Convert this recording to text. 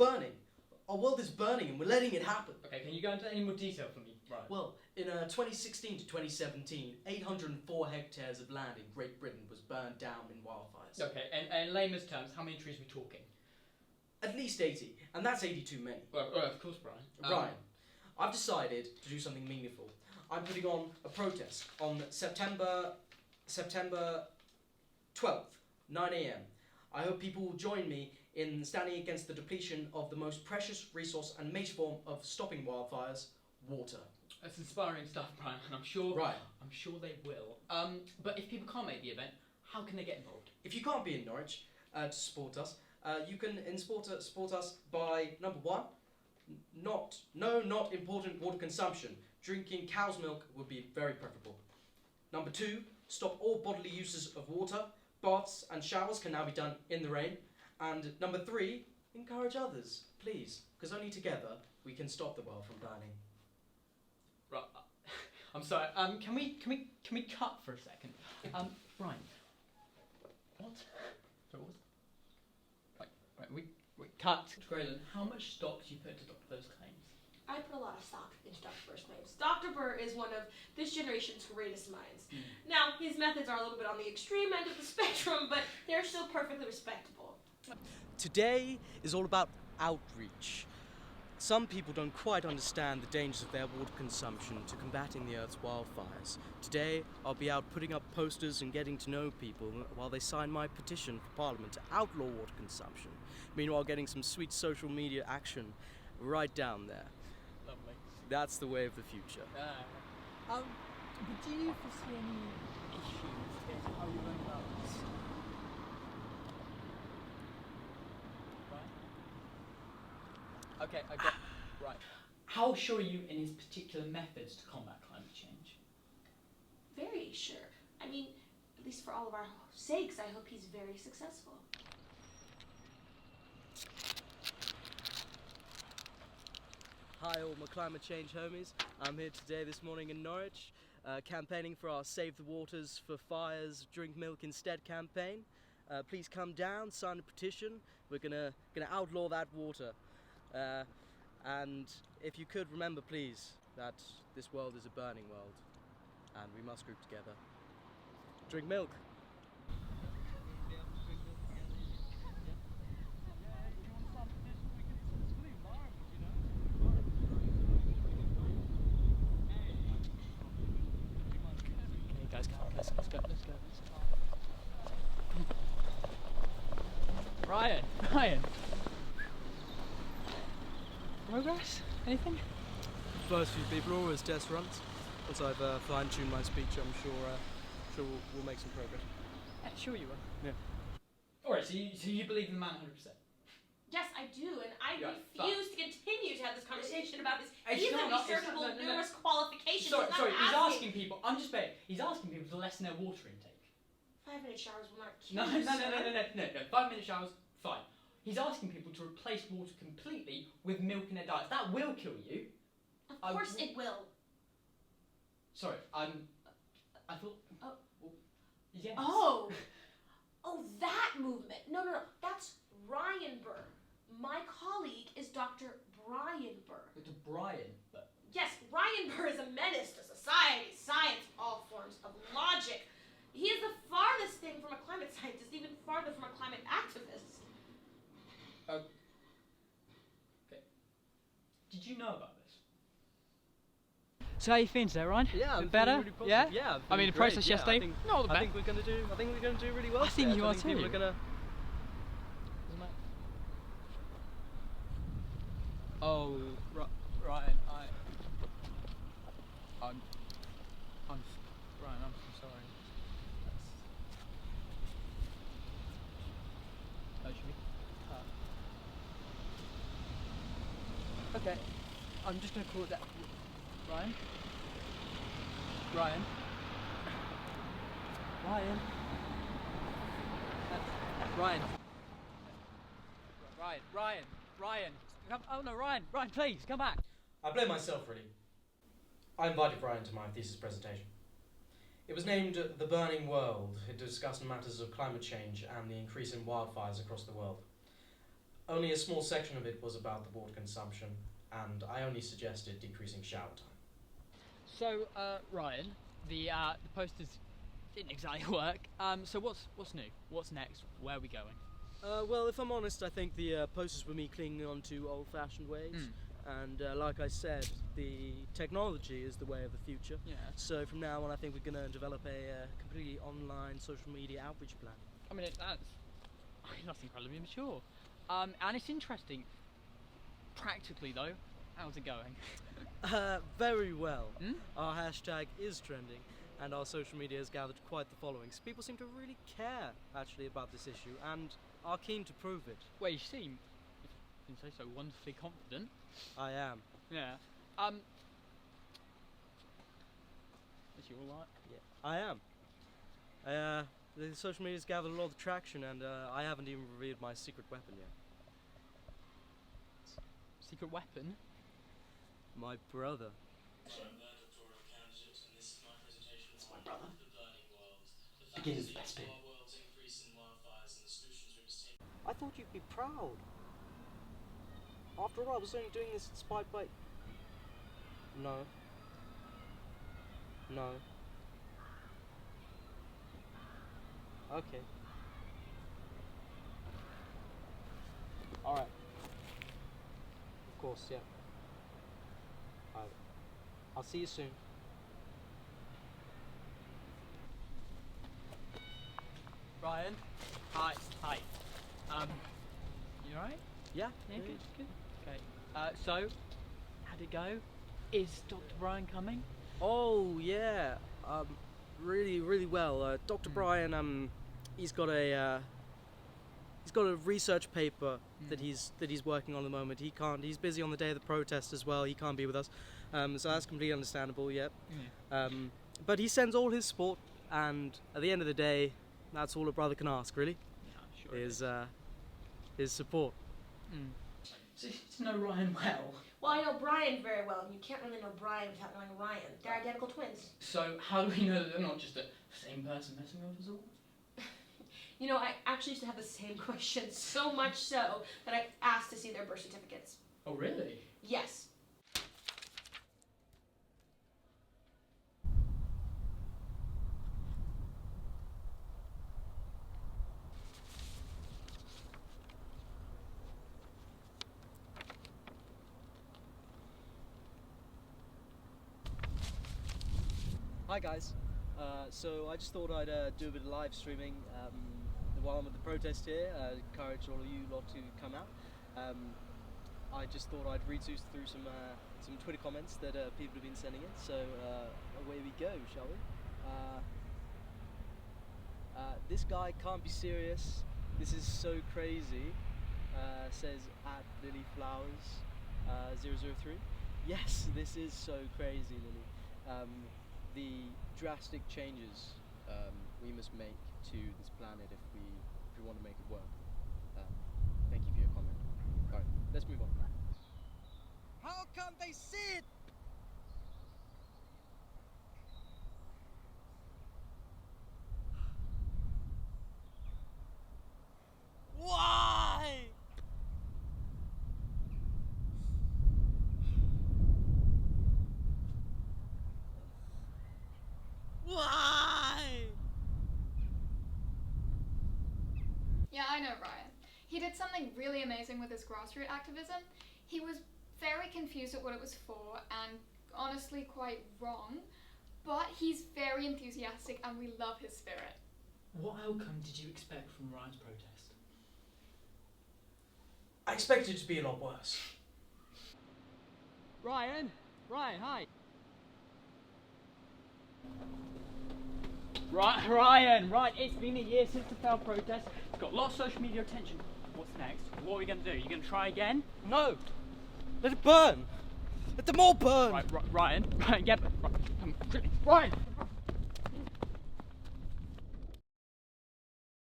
burning. Our world is burning and we're letting it happen. Okay, can you go into any more detail for me? Right. Well, in 2016 to 2017, 804 hectares of land in Great Britain was burned down in wildfires. Okay, and in layman's terms, how many trees are we talking? At least 80, and that's 80 too many. Well, of course, Brian. Brian, I've decided to do something meaningful. I'm putting on a protest on September 12th, 9 a.m. I hope people will join me in standing against the depletion of the most precious resource and major form of stopping wildfires, water. That's inspiring stuff, Brian, and I'm sure they will. But if people can't make the event, how can they get involved? If you can't be in Norwich to support us, you can support us by number one, not important water consumption. Drinking cow's milk would be very preferable. Number two, stop all bodily uses of water. Baths and showers can now be done in the rain. And number three, encourage others, please, because only together we can stop the world from burning. Right. I'm sorry. Can we cut for a second? Brian. What? Sorry, what? Right. We cut. Graylin, how much stock do you put into those claims? I put a lot of stock into Dr. Burr's claims. Dr. Burr is one of this generation's greatest minds. Now, his methods are a little bit on the extreme end of the spectrum, but they're still perfectly respectable. Today is all about outreach. Some people don't quite understand the dangers of their water consumption to combating the Earth's wildfires. Today, I'll be out putting up posters and getting to know people while they sign my petition for Parliament to outlaw water consumption. Meanwhile, getting some sweet social media action right down there. Lovely. That's the way of the future. But do you foresee any issues in how you run about this? Right? Okay, I got right. How sure are you in his particular methods to combat climate change? Very sure. I mean, at least for all of our sakes, I hope he's very successful. Hi all my climate change homies. I'm here today this morning in Norwich, campaigning for our Save the Waters for Fires, Drink Milk Instead campaign. Please come down, sign a petition. We're gonna outlaw that water. And if you could remember please that this world is a burning world and we must group together. Drink milk. Let's go. Ryan. Progress? Anything? First few people are always test runs. Once I've fine-tuned my speech, I'm sure we'll make some progress. Sure you will. Yeah. Alright, so you believe in the man 100%? Yes, I do, and I refuse to continue to have this conversation about his It's easily not- searchable no. numerous qualifications. Sorry, he's asking people, I'm just saying, he's asking people to lessen their water intake. 5-minute showers will not No, kill you, sir. 5-minute showers, fine. He's asking people to replace water completely with milk in their diets. That will kill you. Of course it will. Sorry, I thought... Oh. Well, yes. Oh, that movement. No, that's Ryan Burr. My colleague is Dr. Brian Burr. To Brian, but... Yes, Ryan Burr is a menace to society, science, all forms of logic. He is the farthest thing from a climate scientist, even farther from a climate activist. Okay. Did you know about this? So how you feeling today, Ryan? Yeah, I'm better. really positive. Yeah. Yeah. I mean, the process yesterday. I think we're gonna do really well. I think you are too. People are gonna. Oh, Ryan, Ryan, I'm so sorry. Should we? Okay, I'm just gonna call it that. Ryan. Ryan. Come, oh no, Ryan, please, come back. I blame myself, really. I invited Brian to my thesis presentation. It was named The Burning World. It discussed matters of climate change and the increase in wildfires across the world. Only a small section of it was about the water consumption, and I only suggested decreasing shower time. So, Ryan, the posters didn't exactly work. So what's new? What's next? Where are we going? Well, if I'm honest, I think the posters were me clinging on to old-fashioned ways. And like I said, the technology is the way of the future. Yeah. So from now on, I think we're going to develop a completely online social media outreach plan. I mean, that's incredibly mature. And it's interesting. Practically, though, how's it going? Very well. Our hashtag is trending, and our social media has gathered quite the following. So people seem to really care, actually, about this issue, and are keen to prove it. Well, you seem, if you can say so, wonderfully confident. I am. Yeah. Is you all right? Yeah, I am. The social media's gathered a lot of traction, and I haven't even revealed my secret weapon yet. Secret weapon? My brother. It's my brother. Begin with the best bit. I thought you'd be proud. After all, I was only doing this in spite by... No. No. Okay. Alright. Of course, yeah. I'll see you soon. Ryan? Hi. You alright? Yeah? Yeah, good. Okay. So, how'd it go? Is Dr. Brian coming? Oh, yeah. Really well. Dr. Brian, he's got a research paper that he's working on at the moment. He's busy on the day of the protest as well. He can't be with us. So that's completely understandable, yep. But he sends all his support, and at the end of the day, that's all a brother can ask, really. Yeah, sure. His support. So you get to know Ryan well. Well, I know Brian very well, and you can't really know Brian without knowing Ryan. They're identical twins. So how do we know that they're not just the same person messing with us all? You know, I actually used to have the same question, so much so that I asked to see their birth certificates. Oh, really? Yes. Hi guys. So I just thought I'd do a bit of live streaming while I'm at the protest here. Encourage all of you lot to come out. I just thought I'd read through some Twitter comments that people have been sending in. So away we go, shall we? This guy can't be serious. This is so crazy. Says at Lily Flowers 003. Yes, this is so crazy, Lily. The drastic changes we must make to this planet if we want to make it work. Thank you for your comment. Alright, let's move on. How come they see it? Why? Why? Yeah, I know Ryan. He did something really amazing with his grassroots activism. He was very confused at what it was for and honestly quite wrong, but he's very enthusiastic and we love his spirit. What outcome did you expect from Ryan's protest? I expected it to be a lot worse. Ryan, hi. Ryan, it's been a year since the failed protest. It's got a lot of social media attention. What's next? What are we going to do? You going to try again? No! Let it burn! Let them all burn! Ryan, yeah, Ryan!